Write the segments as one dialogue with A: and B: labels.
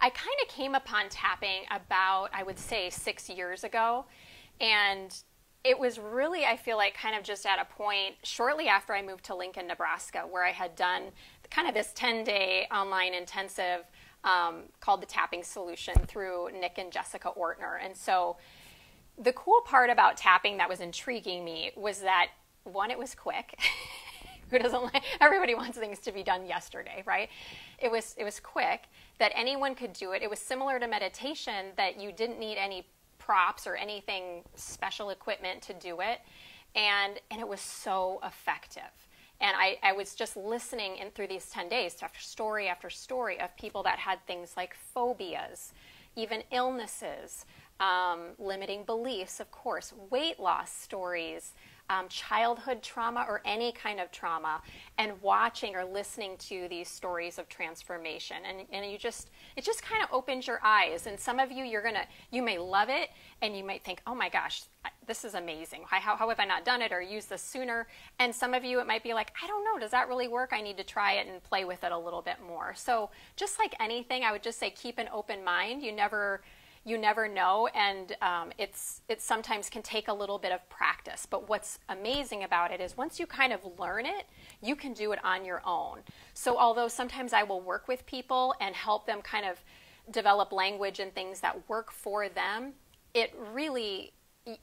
A: I kind of came upon tapping about, I would say, 6 years ago. And it was really, I feel like, kind of just at a point shortly after I moved to Lincoln, Nebraska, where I had done kind of this 10-day online intensive called the Tapping Solution through Nick and Jessica Ortner. And so the cool part about tapping that was intriguing me was that, one, it was quick. Who doesn't like, everybody wants things to be done yesterday, right? It was quick, that anyone could do it. It was similar to meditation, that you didn't need any props or anything special equipment to do it. And it was so effective. And I was just listening in through these 10 days after story of people that had things like phobias, even illnesses, limiting beliefs, of course, weight loss stories, childhood trauma or any kind of trauma, and watching or listening to these stories of transformation. And it just kind of opens your eyes. And some of you, you may love it, and you might think, oh my gosh, this is amazing. How have I not done it or used this sooner? And some of you, it might be like, I don't know, does that really work? I need to try it and play with it a little bit more. So just like anything, I would just say keep an open mind. You never know, and it sometimes can take a little bit of practice. But what's amazing about it is once you kind of learn it, you can do it on your own. So although sometimes I will work with people and help them kind of develop language and things that work for them, it really,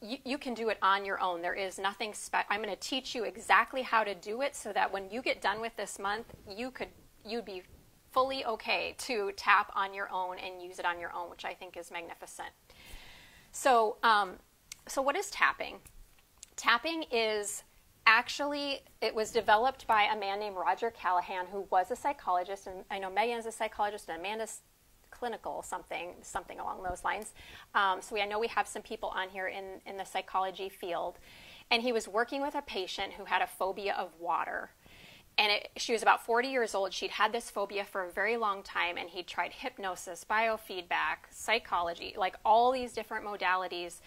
A: you can do it on your own. There is nothing special. I'm going to teach you exactly how to do it so that when you get done with this month, you'd be fully okay to tap on your own and use it on your own, which I think is magnificent. So what is tapping? Tapping is actually, it was developed by a man named Roger Callahan, who was a psychologist, and I know Megan is a psychologist, and Amanda's clinical, something along those lines. So I know we have some people on here in the psychology field, and he was working with a patient who had a phobia of water. And she was about 40 years old. She'd had this phobia for a very long time, and he'd tried hypnosis, biofeedback, psychology, like all these different modalities.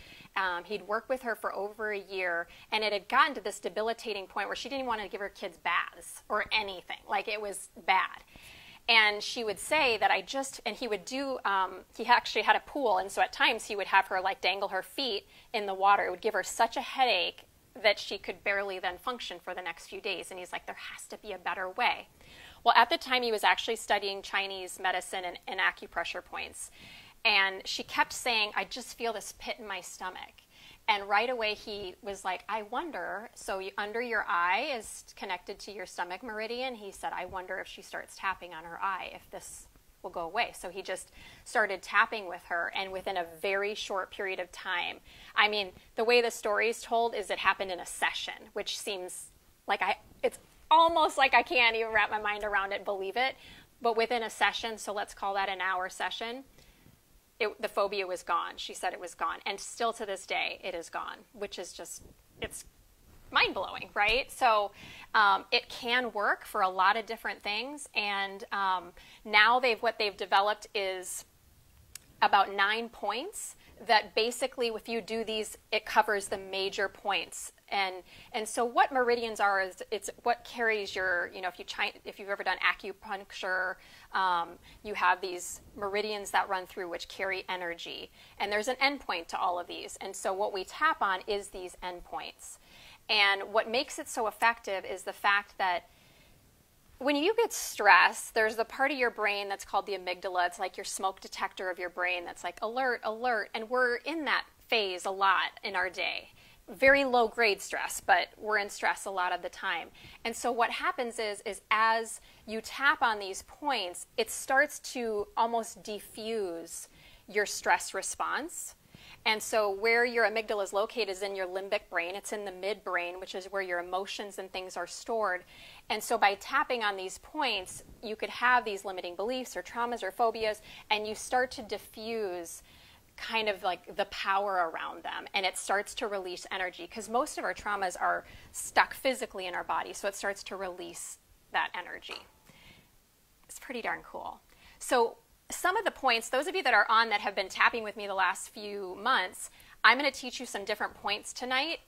A: He'd worked with her for over a year, and it had gotten to this debilitating point where she didn't want to give her kids baths or anything. Like, it was bad. And she would say that and he would do, he actually had a pool, and so at times he would have her like dangle her feet in the water. It would give her such a headache that she could barely then function for the next few days. And he's like, there has to be a better way. Well, at the time, he was actually studying Chinese medicine and acupressure points. And she kept saying, I just feel this pit in my stomach. And right away, he was like, I wonder, so under your eye is connected to your stomach meridian. He said, I wonder if she starts tapping on her eye, if this will go away. So he just started tapping with her, and within a very short period of time, I mean, the way the story is told is it happened in a session, which seems like it's almost like I can't even wrap my mind around it, believe it. But within a session, so let's call that an hour session, the phobia was gone. She said it was gone. And still to this day, it is gone, which is just, it's mind-blowing, right? So it can work for a lot of different things. And now what they've developed is about 9 points that basically, if you do these, it covers the major points. And so what meridians are is it's what carries your, if you've ever done acupuncture, you have these meridians that run through which carry energy. And there's an endpoint to all of these. And so what we tap on is these endpoints. And what makes it so effective is the fact that when you get stressed, there's the part of your brain that's called the amygdala. It's like your smoke detector of your brain that's like alert, alert. And we're in that phase a lot in our day. Very low grade stress, but we're in stress a lot of the time. And so what happens is as you tap on these points, it starts to almost diffuse your stress response. And so where your amygdala is located is in your limbic brain. It's in the midbrain, which is where your emotions and things are stored. And so by tapping on these points, you could have these limiting beliefs or traumas or phobias, and you start to diffuse kind of like the power around them. And it starts to release energy, because most of our traumas are stuck physically in our body. So it starts to release that energy. It's pretty darn cool. So some of the points, those of you that are on that have been tapping with me the last few months, I'm going to teach you some different points tonight.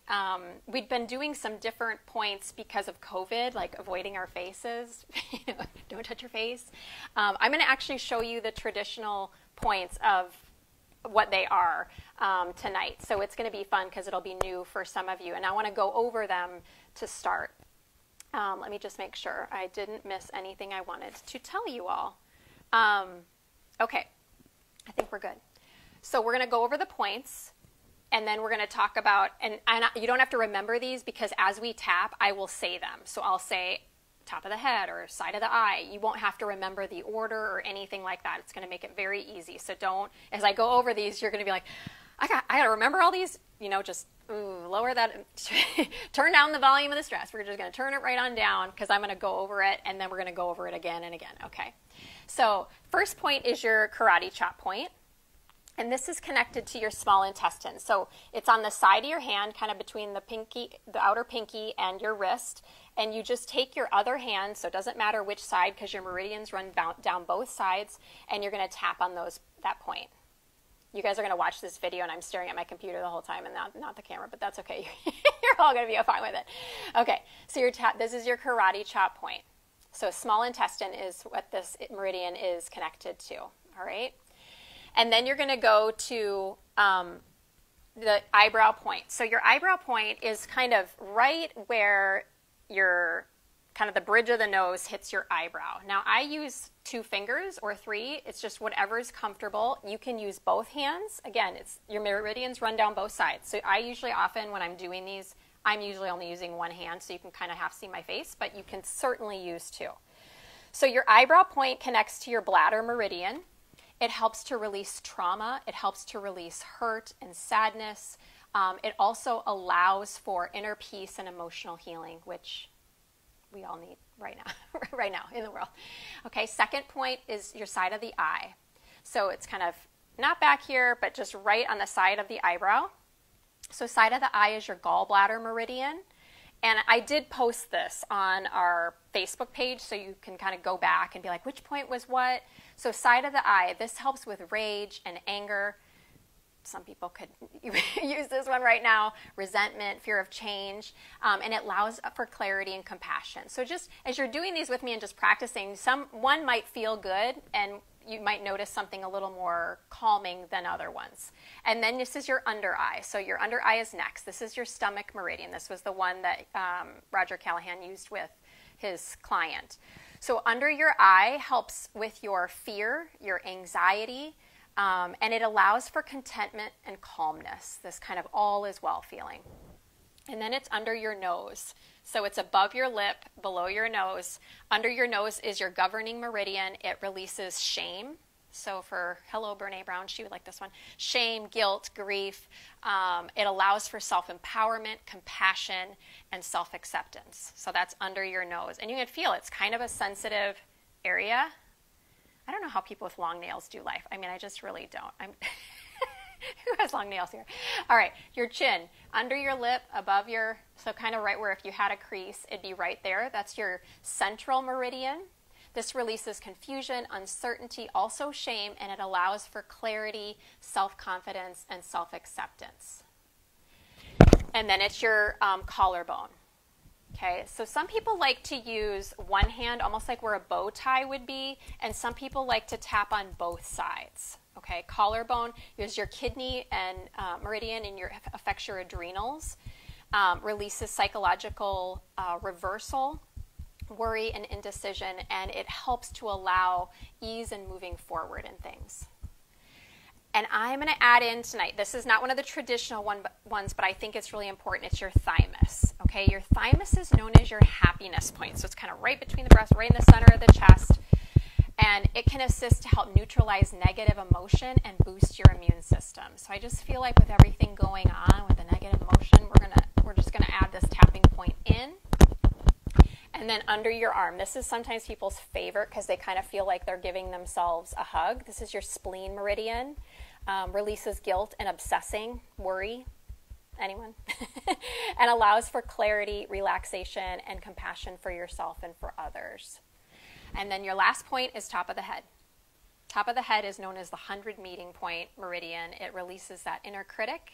A: We've been doing some different points because of COVID, like avoiding our faces. Don't touch your face. I'm going to actually show you the traditional points of what they are tonight. So it's going to be fun because it'll be new for some of you. And I want to go over them to start. Let me just make sure I didn't miss anything I wanted to tell you all. Okay, I think we're good. So we're going to go over the points, and then we're going to talk about, and you don't have to remember these because as we tap, I will say them. So I'll say top of the head or side of the eye. You won't have to remember the order or anything like that. It's going to make it very easy. So don't, as I go over these, you're going to be like, I got to remember all these, just lower that, turn down the volume of the stress. We're just going to turn it right on down because I'm going to go over it, and then we're going to go over it again and again. Okay. So first point is your karate chop point. And this is connected to your small intestine. So it's on the side of your hand, kind of between the outer pinky and your wrist. And you just take your other hand, so it doesn't matter which side because your meridians run down both sides, and you're going to tap on that point. You guys are going to watch this video, and I'm staring at my computer the whole time and not the camera, but that's okay. You're all going to be fine with it. Okay, so this is your karate chop point. So small intestine is what this meridian is connected to, all right? And then you're going to go to the eyebrow point. So your eyebrow point is kind of right where your kind of the bridge of the nose hits your eyebrow. Now I use 2 fingers or 3. It's just whatever's comfortable. You can use both hands. Again, your meridians run down both sides. So I usually often when I'm doing these, I'm usually only using one hand so you can kind of half see my face, but you can certainly use 2. So your eyebrow point connects to your bladder meridian. It helps to release trauma. It helps to release hurt and sadness. It also allows for inner peace and emotional healing, which we all need right now in the world. Okay, second point is your side of the eye. So it's kind of not back here, but just right on the side of the eyebrow. So side of the eye is your gallbladder meridian. And I did post this on our Facebook page, so you can kind of go back and be like, which point was what? So side of the eye, this helps with rage and anger. Some people could use this one right now. Resentment, fear of change, and it allows for clarity and compassion. So just as you're doing these with me and just practicing, one might feel good, and you might notice something a little more calming than other ones. And then this is your under eye. So your under eye is next. This is your stomach meridian. This was the one that Roger Callahan used with his client. So under your eye helps with your fear, your anxiety, and it allows for contentment and calmness, this kind of all is well feeling. And then it's under your nose. So it's above your lip, below your nose. Under your nose is your governing meridian. It releases shame. So for, hello, Brene Brown, she would like this one. Shame, guilt, grief. It allows for self-empowerment, compassion, and self-acceptance. So that's under your nose. And you can feel it's kind of a sensitive area. I don't know how people with long nails do life. I mean, I just really don't. Who has long nails here? All right, your chin, under your lip, above your, so kind of right where if you had a crease, it'd be right there. That's your central meridian. This releases confusion, uncertainty, also shame, and it allows for clarity, self-confidence, and self-acceptance. And then it's your collarbone. Okay, so some people like to use one hand, almost like where a bow tie would be, and some people like to tap on both sides. Okay, collarbone is your kidney and meridian, and affects your adrenals, releases psychological reversal, worry, and indecision, and it helps to allow ease in moving forward in things. And I'm going to add in tonight, this is not one of the traditional ones, but I think it's really important. It's your thymus. Okay, your thymus is known as your happiness point. So it's kind of right between the breast, right in the center of the chest. And it can assist to help neutralize negative emotion and boost your immune system. So I just feel like with everything going on with the negative emotion, we're just gonna add this tapping point in. And then under your arm, this is sometimes people's favorite because they kind of feel like they're giving themselves a hug. This is your spleen meridian. Releases guilt and obsessing, worry. Anyone? And allows for clarity, relaxation, and compassion for yourself and for others. And then your last point is top of the head. Top of the head is known as the 100 meeting point meridian. It releases that inner critic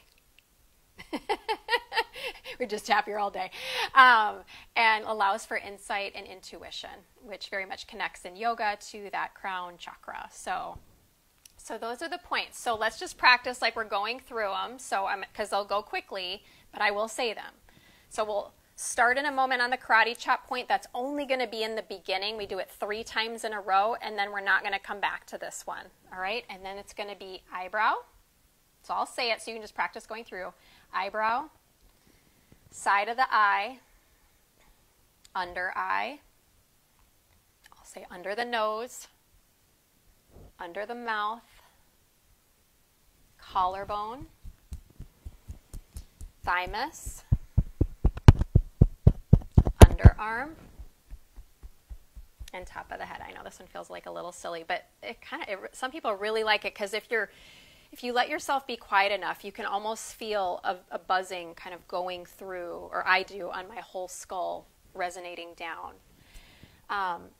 A: We just tap here all day. And allows for insight and intuition, which very much connects in yoga to that crown chakra. So those are the points. So let's just practice like we're going through them. So because they'll go quickly, but I will say them. So we'll start in a moment on the karate chop point. That's only going to be in the beginning. We do it 3 times in a row, and then we're not going to come back to this one. All right? And then it's going to be eyebrow. So I'll say it so you can just practice going through. Eyebrow, side of the eye, under eye. I'll say under the nose, under the mouth, collarbone, thymus, underarm, and top of the head. I know this one feels like a little silly, but some people really like it because if you let yourself be quiet enough, you can almost feel a buzzing kind of going through, or I do, on my whole skull, resonating down.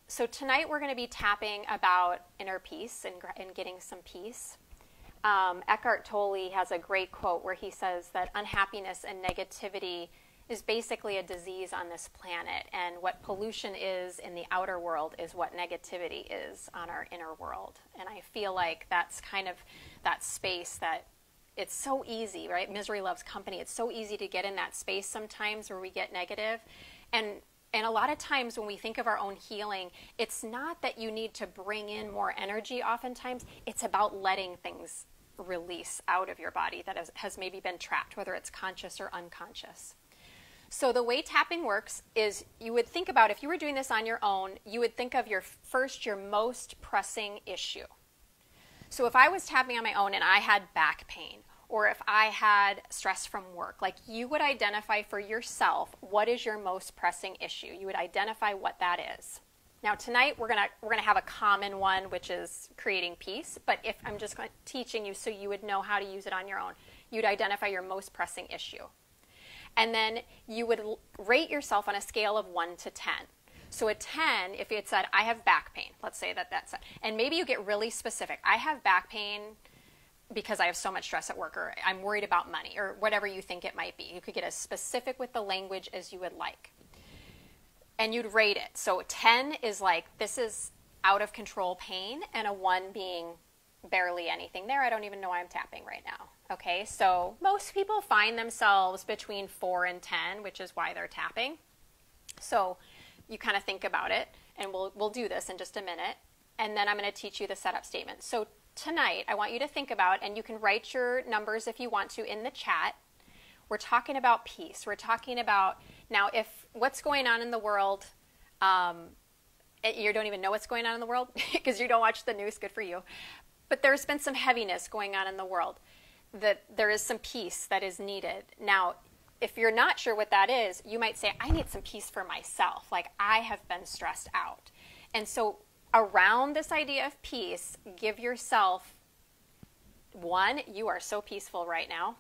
A: So tonight we're going to be tapping about inner peace and getting some peace. Eckhart Tolle has a great quote where he says that unhappiness and negativity is basically a disease on this planet, and what pollution is in the outer world is what negativity is on our inner world. And I feel like that's kind of that space that it's so easy, right? Misery loves company. It's so easy to get in that space sometimes where we get negative. And a lot of times when we think of our own healing, it's not that you need to bring in more energy oftentimes. It's about letting things release out of your body that has maybe been trapped, whether it's conscious or unconscious. So the way tapping works is you would think about, if you were doing this on your own, you would think of your most pressing issue. So if I was tapping on my own and I had back pain, or if I had stress from work, like you would identify for yourself what is your most pressing issue. You would identify what that is. Now tonight we're gonna have a common one, which is creating peace. But if I'm just teaching you so you would know how to use it on your own, you'd identify your most pressing issue. And then you would rate yourself on a scale of 1 to 10. So a 10, if it said, I have back pain, let's say that's it. And maybe you get really specific. I have back pain because I have so much stress at work, or I'm worried about money, or whatever you think it might be. You could get as specific with the language as you would like. And you'd rate it. So 10 is like, this is out of control pain, and a 1 being barely anything there. I don't even know why I'm tapping right now. Okay, so most people find themselves between 4 and 10, which is why they're tapping. So you kind of think about it, and we'll do this in just a minute, and then I'm going to teach you the setup statement. So tonight, I want you to think about, and you can write your numbers if you want to in the chat. We're talking about peace. We're talking about, now if what's going on in the world, you don't even know what's going on in the world because you don't watch the news, good for you. But there's been some heaviness going on in the world, that there is some peace that is needed. Now, if you're not sure what that is, you might say, I need some peace for myself. Like, I have been stressed out. And so around this idea of peace, give yourself 1, you are so peaceful right now.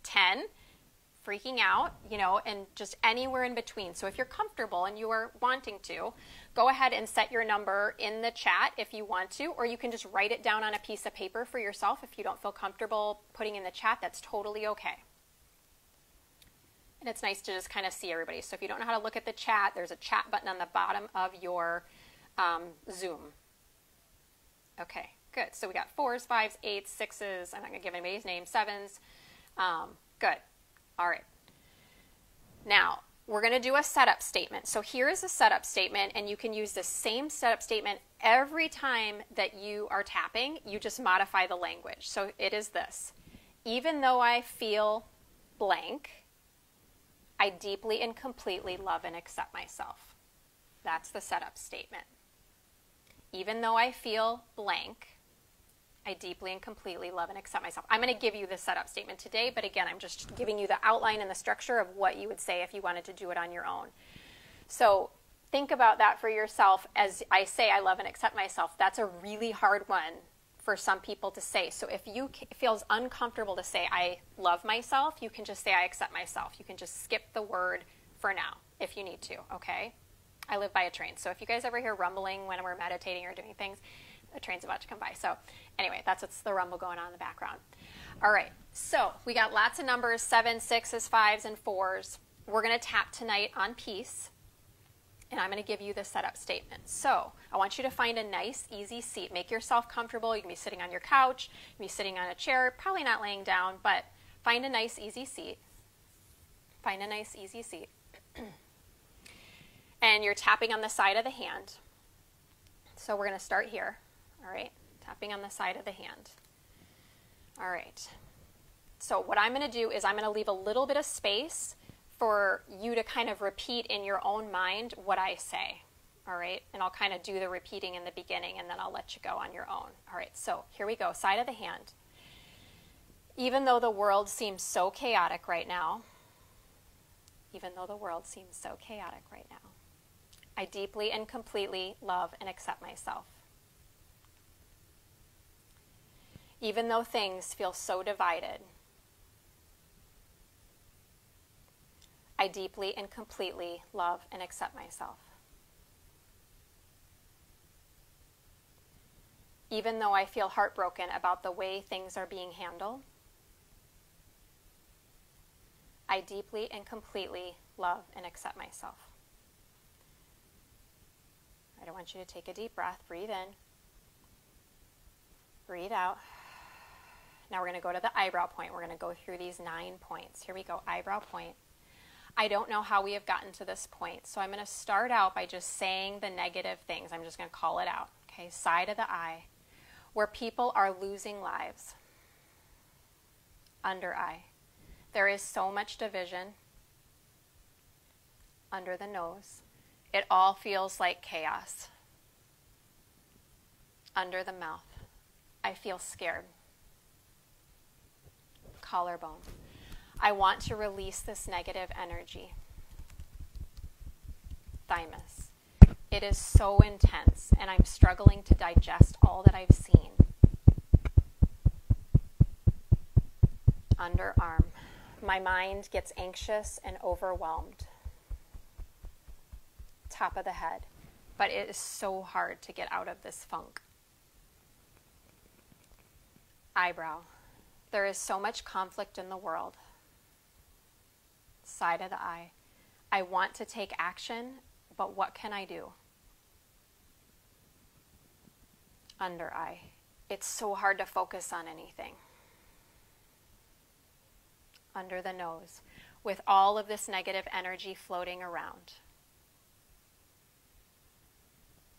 A: 10, freaking out, and just anywhere in between. So if you're comfortable and you are wanting to, go ahead and set your number in the chat if you want to, or you can just write it down on a piece of paper for yourself. If you don't feel comfortable putting in the chat, that's totally okay. And it's nice to just kind of see everybody. So if you don't know how to look at the chat, there's a chat button on the bottom of your Zoom. Okay, good. So we got 4s, 5s, 8s, 6s. I'm not going to give anybody's name. 7s. Good. All right. Now, we're going to do a setup statement. So here is a setup statement, and you can use the same setup statement every time that you are tapping. You just modify the language. So it is this. Even though I feel blank, I deeply and completely love and accept myself. That's the setup statement. Even though I feel blank, I deeply and completely love and accept myself. I'm going to give you the setup statement today, but again, I'm just giving you the outline and the structure of what you would say if you wanted to do it on your own. So think about that for yourself. As I say, I love and accept myself. That's a really hard one for some people to say. So if you feels uncomfortable to say, I love myself, you can just say, I accept myself. You can just skip the word for now if you need to, okay? I live by a train. So if you guys ever hear rumbling when we're meditating or doing things, a train's about to come by. So anyway, that's what's the rumble going on in the background. All right, so we got lots of numbers, 7s, 6s, 5s, and 4s. We're going to tap tonight on peace, and I'm going to give you the setup statement. So I want you to find a nice, easy seat. Make yourself comfortable. You can be sitting on your couch, you can be sitting on a chair, probably not laying down, but find a nice, easy seat. Find a nice, easy seat. And you're tapping on the side of the hand. So we're going to start here. All right, tapping on the side of the hand. All right. So what I'm going to do is I'm going to leave a little bit of space for you to kind of repeat in your own mind what I say. All right, and I'll kind of do the repeating in the beginning, and then I'll let you go on your own. All right, so here we go. Side of the hand. Even though the world seems so chaotic right now, even though the world seems so chaotic right now, I deeply and completely love and accept myself. Even though things feel so divided, I deeply and completely love and accept myself. Even though I feel heartbroken about the way things are being handled, I deeply and completely love and accept myself. All right, I want you to take a deep breath. Breathe in. Breathe out. Now we're going to go to the eyebrow point. We're going to go through these 9 points. Here we go, eyebrow point. I don't know how we have gotten to this point, so I'm going to start out by just saying the negative things. I'm just going to call it out. Okay, side of the eye, where people are losing lives. Under eye, there is so much division. Under the nose, it all feels like chaos. Under the mouth, I feel scared. Collarbone, I want to release this negative energy. Thymus, it is so intense and I'm struggling to digest all that I've seen. Underarm, my mind gets anxious and overwhelmed. Top of the head, but it is so hard to get out of this funk. Eyebrow, there is so much conflict in the world. Side of the eye, I want to take action, but what can I do? Under eye, it's so hard to focus on anything. Under the nose, with all of this negative energy floating around.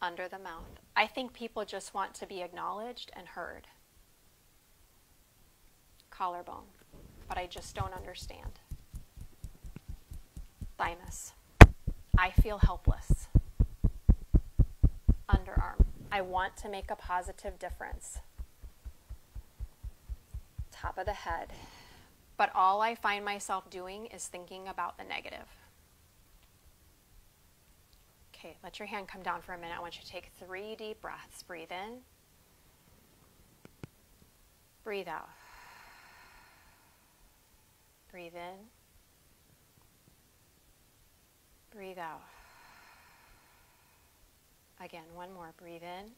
A: Under the mouth, I think people just want to be acknowledged and heard. Collarbone, but I just don't understand. Thymus, I feel helpless. Underarm, I want to make a positive difference. Top of the head, but all I find myself doing is thinking about the negative. Okay, let your hand come down for a minute. I want you to take 3 deep breaths. Breathe in. Breathe out. Breathe in. Breathe out. Again, one more. Breathe in.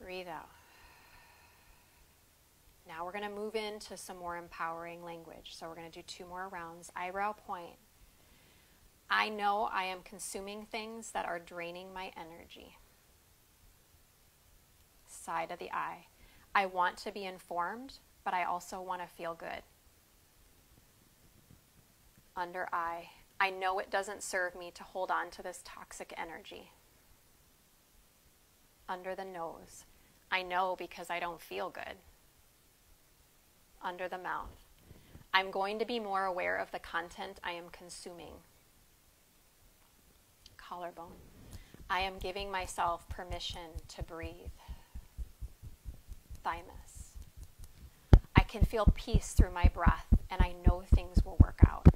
A: Breathe out. Now we're going to move into some more empowering language. So we're going to do 2 more rounds. Eyebrow point. I know I am consuming things that are draining my energy. Side of the eye. I want to be informed, but I also want to feel good. Under eye. I know it doesn't serve me to hold on to this toxic energy. Under the nose. I know because I don't feel good. Under the mouth. I'm going to be more aware of the content I am consuming. Collarbone. I am giving myself permission to breathe. Thymus. I can feel peace through my breath, and I know things will work out.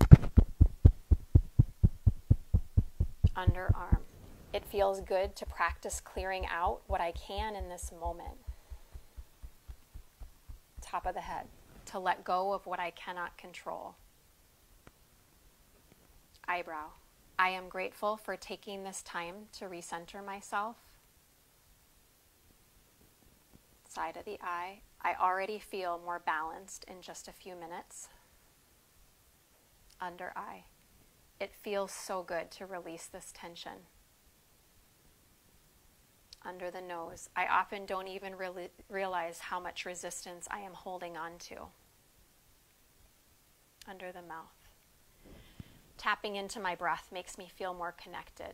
A: Underarm. It feels good to practice clearing out what I can in this moment. Top of the head. To let go of what I cannot control. Eyebrow. I am grateful for taking this time to recenter myself side of the eye. I already feel more balanced in just a few minutes. Under eye. It feels so good to release this tension. Under the nose. I often don't even really realize how much resistance I am holding on to. Under the mouth. Tapping into my breath makes me feel more connected.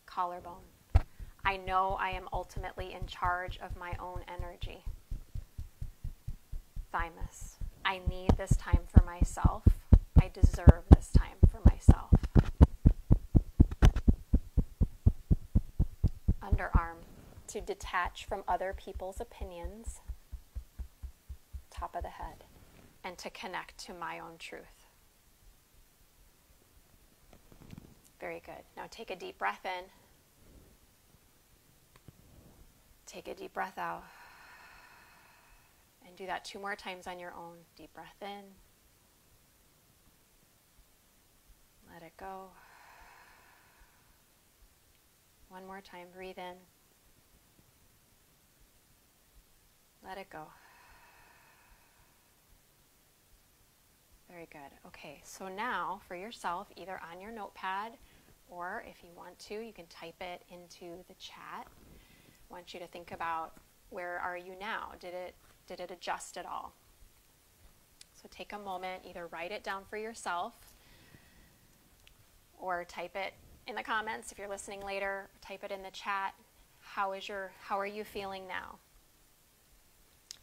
A: Collarbone. I know I am ultimately in charge of my own energy. Thymus. I need this time for myself. I deserve this time for myself. Underarm. To detach from other people's opinions. Top of the head. And to connect to my own truth. Very good. Now take a deep breath in. Take a deep breath out. And do that 2 more times on your own. Deep breath in. Let it go. 1 more time. Breathe in. Let it go. Very good. Okay, so now for yourself, either on your notepad or if you want to, you can type it into the chat. I want you to think about, where are you now? Did it adjust at all? So take a moment, either write it down for yourself or type it in the comments if you're listening later. Type it in the chat. How are you feeling now?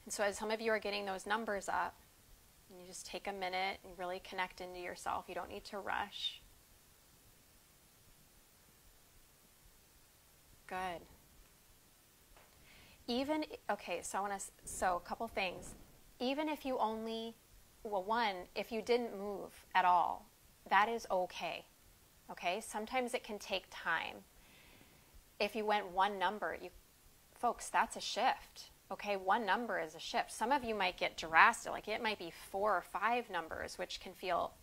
A: And so as some of you are getting those numbers up, you just take a minute and really connect into yourself. You don't need to rush. Good. So a couple things. Even if you if you didn't move at all, that is okay. Okay? Sometimes it can take time. If you went 1 number, folks, that's a shift. Okay, 1 number is a shift. Some of you might get drastic, like it might be 4 or 5 numbers, which can feel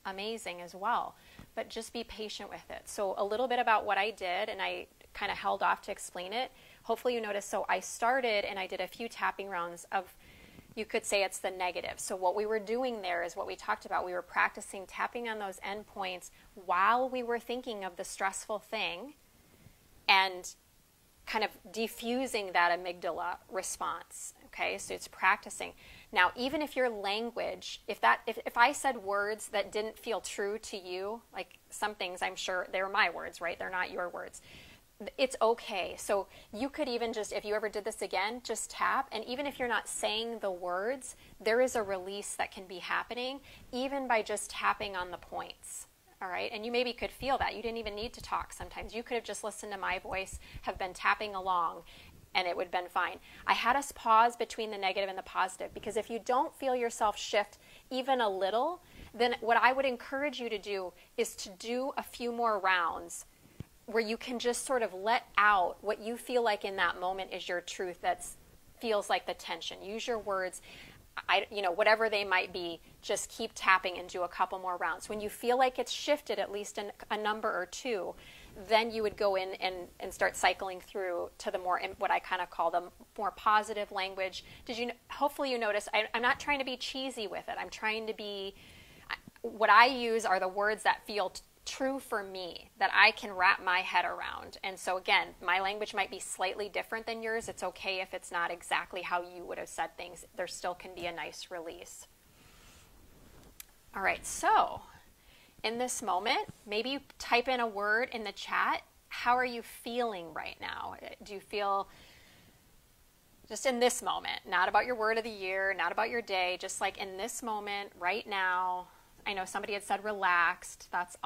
A: amazing as well. But just be patient with it. So a little bit about what I did, and I kind of held off to explain it. Hopefully you noticed. So I started and I did a few tapping rounds of, you could say it's the negative. So what we were doing there is what we talked about. We were practicing tapping on those endpoints while we were thinking of the stressful thing and kind of diffusing that amygdala response. Okay, so it's practicing. Now, even if your language, if I said words that didn't feel true to you, like some things, I'm sure they're my words, right? They're not your words. It's okay. So you could even just, if you ever did this again, just tap. And even if you're not saying the words, there is a release that can be happening even by just tapping on the points. All right, and you maybe could feel that. You didn't even need to talk sometimes. You could have just listened to my voice, have been tapping along, and it would have been fine. I had us pause between the negative and the positive, because if you don't feel yourself shift even a little, then what I would encourage you to do is to do a few more rounds where you can just sort of let out what you feel like in that moment is your truth that feels like the tension. Use your words. Whatever they might be, just keep tapping and do a couple more rounds. When you feel like it's shifted at least a number or 2, then you would go in and start cycling through to the more, what I kind of call the more positive language. Hopefully you notice, I'm not trying to be cheesy with it. I'm trying to be, what I use are the words that feel true for me, that I can wrap my head around. And so again, my language might be slightly different than yours. It's okay if it's not exactly how you would have said things. There still can be a nice release. All right, so in this moment, maybe you type in a word in the chat. How are you feeling right now? Do you feel, just in this moment, not about your word of the year, not about your day, just like in this moment, right now? I know somebody had said relaxed. That's